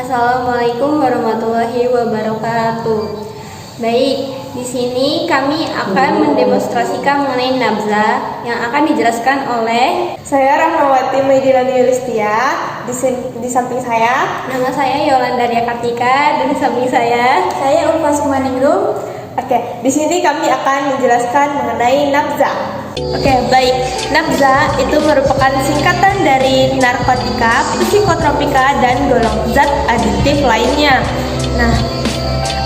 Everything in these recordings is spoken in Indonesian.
Assalamualaikum warahmatullahi wabarakatuh. Baik, di sini kami akan mendemonstrasikan mengenai nabza yang akan dijelaskan oleh Saya Rahmawati Maidilani Yulistia. Di samping saya, nama saya Yolanda Ria Kartika, dan di samping saya Ulfa Sumaningrum. Oke, di sini kami akan menjelaskan mengenai nabza. Oke, baik. Nabza itu merupakan singkatan dari narkotika, psikotropika, dan golongan zat adiktif lainnya. Nah,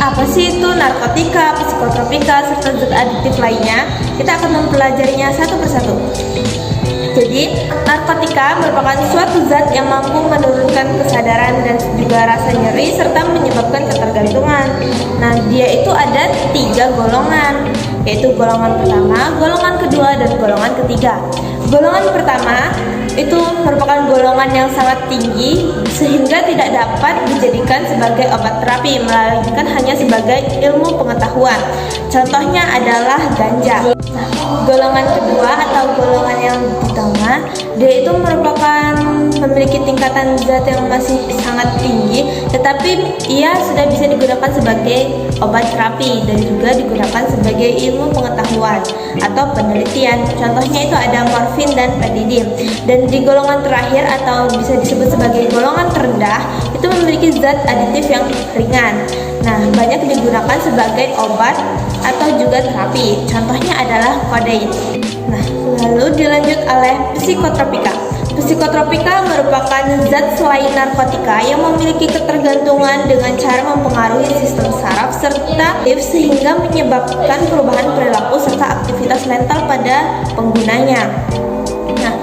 apa sih itu narkotika, psikotropika, serta zat adiktif lainnya? Kita akan mempelajarinya satu persatu. Jadi, narkotika merupakan suatu zat yang mampu menurunkan kesadaran dan juga rasa nyeri serta menyebabkan ketergantungan. Nah, dia itu ada 3 golongan, yaitu golongan pertama, golongan kedua, dan golongan ketiga. Golongan pertama itu merupakan golongan yang sangat tinggi sehingga tidak dapat dijadikan sebagai obat terapi, melainkan hanya sebagai ilmu pengetahuan. Contohnya adalah ganja. Nah, golongan kedua atau golongan yang di tengah, dia itu merupakan memiliki tingkatan zat yang masih sangat tinggi, tetapi ia sudah bisa digunakan sebagai obat terapi dan juga digunakan sebagai ilmu pengetahuan atau penelitian. Contohnya itu ada morfin dan petidin. Dan di golongan terakhir atau bisa disebut sebagai golongan terendah, itu memiliki zat adiktif yang ringan. Nah, banyak digunakan sebagai obat atau juga terapi. Contohnya adalah kodein. Nah, lalu dilanjut oleh psikotropika. Psikotropika merupakan zat selain narkotika yang memiliki ketergantungan dengan cara mempengaruhi sistem saraf serta sehingga menyebabkan perubahan perilaku serta aktivitas mental pada penggunanya. Nah,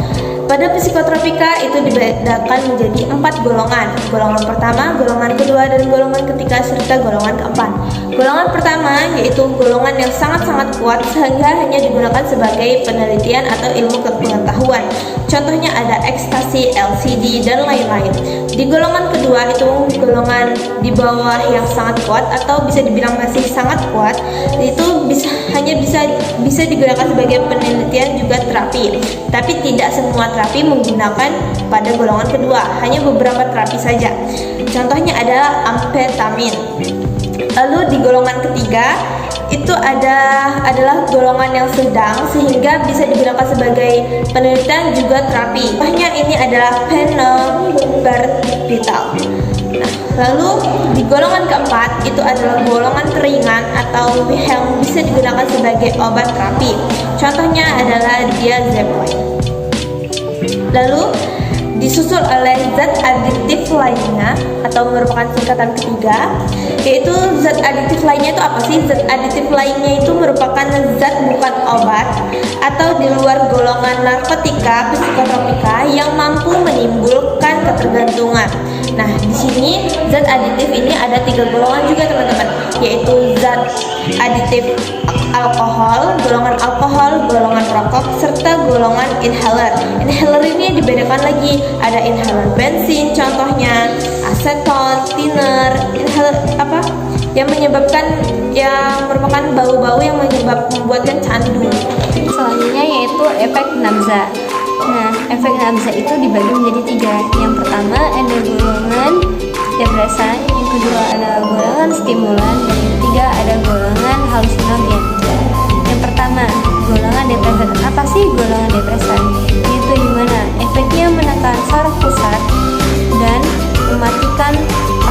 pada psikotropika itu dibedakan menjadi 4 golongan. Golongan pertama, golongan kedua, dan golongan ketiga serta golongan keempat. Golongan pertama yaitu golongan yang sangat-sangat kuat sehingga hanya digunakan sebagai penelitian atau ilmu pengetahuan. Contohnya ada ekstasi, LSD, dan lain-lain. Di golongan kedua itu golongan di bawah yang sangat kuat atau bisa dibilang masih sangat kuat. Itu hanya bisa digunakan sebagai penelitian juga terapi. Tapi tidak semua terapi menggunakan pada golongan kedua, hanya beberapa terapi saja. Contohnya adalah amfetamin. Lalu di golongan ketiga itu adalah golongan yang sedang sehingga bisa digunakan sebagai penelitian juga terapi. Contohnya ini adalah phenobarbital. Nah, lalu di golongan keempat itu adalah golongan keringan atau yang bisa digunakan sebagai obat terapi. Contohnya adalah diazepam. Lalu disusul oleh zat adiktif lainnya atau merupakan singkatan ketiga, yaitu zat adiktif lainnya itu apa sih? Zat adiktif lainnya itu merupakan zat bukan obat atau di luar golongan narkotika, psikotropika yang mampu menimbulkan ketergantungan. Nah, di sini zat adiktif ini ada 3 golongan juga teman-teman, yaitu zat adiktif alkohol, golongan rokok, serta golongan inhaler. Inhaler ini dibedakan lagi, ada inhaler bensin, contohnya aseton, thinner, inhaler yang merupakan bau-bau yang membuatkan candu. selanjutnya yaitu efek nabza. Nah, efek nabza itu dibagi menjadi 3. Yang pertama ada golongan depresan, yang kedua adalah golongan stimulan, dan yang ketiga ada golongan halusinogen. Yang pertama, golongan depresan. Apa sih golongan depresan? Itu dimana efeknya menekan saraf pusat dan mematikan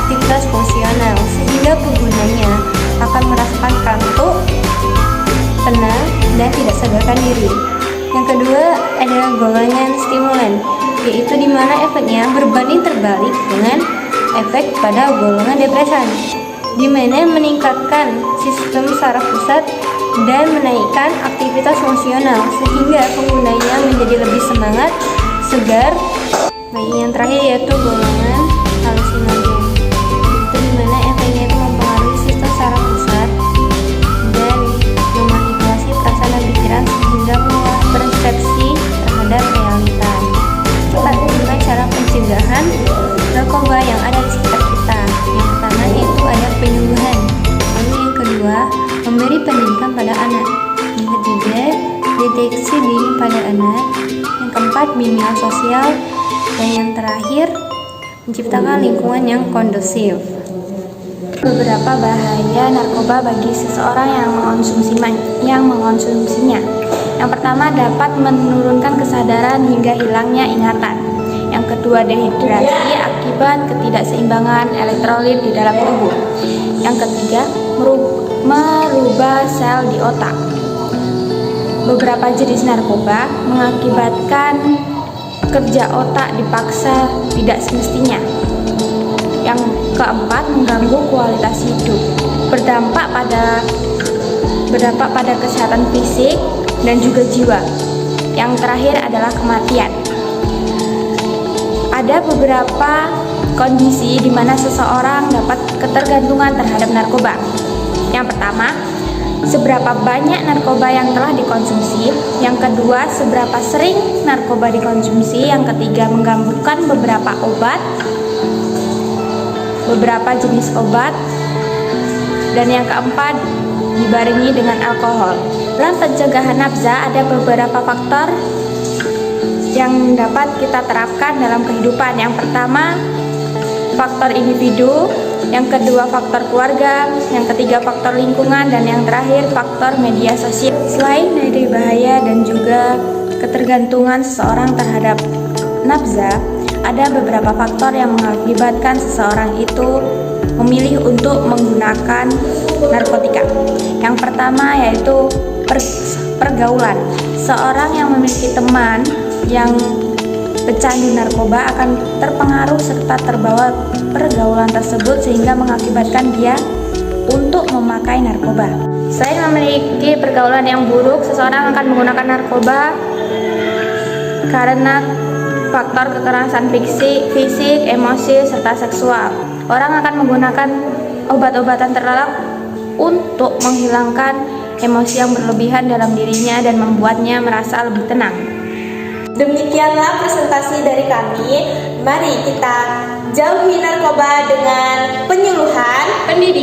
aktivitas fungsional sehingga penggunanya akan merasakan kantuk, tenang, dan tidak sadarkan diri. Yang kedua adalah golongan stimulan, yaitu dimana efeknya berbanding terbalik dengan efek pada golongan depresan, dimana meningkatkan sistem saraf pusat dan menaikkan aktivitas fungsional sehingga penggunanya menjadi lebih semangat, segar. Baik, yang terakhir yaitu golongan halusinogen, itu dimana efeknya itu mempengaruhi sistem saraf pusat dan memanipulasi perasaan dan pikiran sehingga mengubah persepsi terhadap realita. Kita gunakan cara pencegahan narkoba yang ada di sekitar kita. Yang pertama yaitu ada penyuluhan, lalu yang kedua memberi pendidikan pada anak, yang ketiga deteksi dini pada anak, yang keempat bimbingan sosial, dan yang terakhir menciptakan lingkungan yang kondusif. Beberapa bahaya narkoba bagi seseorang yang mengonsumsinya. Yang pertama, dapat menurunkan kesadaran hingga hilangnya ingatan. Yang kedua, dehidrasi akibat ketidakseimbangan elektrolit di dalam tubuh. Yang ketiga, merubah sel di otak. Beberapa jenis narkoba mengakibatkan kerja otak dipaksa tidak semestinya. Yang keempat, mengganggu kualitas hidup, berdampak pada kesehatan fisik dan juga jiwa. Yang terakhir adalah kematian. Ada beberapa kondisi di mana seseorang dapat ketergantungan terhadap narkoba. Yang pertama, seberapa banyak narkoba yang telah dikonsumsi. Yang kedua, seberapa sering narkoba dikonsumsi. Yang ketiga, menggabungkan beberapa jenis obat. Dan yang keempat, dibarengi dengan alkohol. Dalam pencegahan nafza ada beberapa faktor yang dapat kita terapkan dalam kehidupan. Yang pertama, faktor individu. Yang kedua, faktor keluarga. Yang ketiga, faktor lingkungan. Dan yang terakhir, faktor media sosial. Selain dari bahaya dan juga ketergantungan seseorang terhadap nafza, ada beberapa faktor yang mengakibatkan seseorang itu memilih untuk menggunakan narkotika. Yang pertama yaitu pergaulan. Seorang yang memiliki teman yang pecandu narkoba akan terpengaruh serta terbawa pergaulan tersebut sehingga mengakibatkan dia untuk memakai narkoba. Selain memiliki pergaulan yang buruk, seseorang akan menggunakan narkoba karena faktor kekerasan fisik, emosi, serta seksual. Orang akan menggunakan obat-obatan terlarang untuk menghilangkan emosi yang berlebihan dalam dirinya dan membuatnya merasa lebih tenang. Demikianlah presentasi dari kami. Mari kita jauhi narkoba dengan penyuluhan, pendidikan,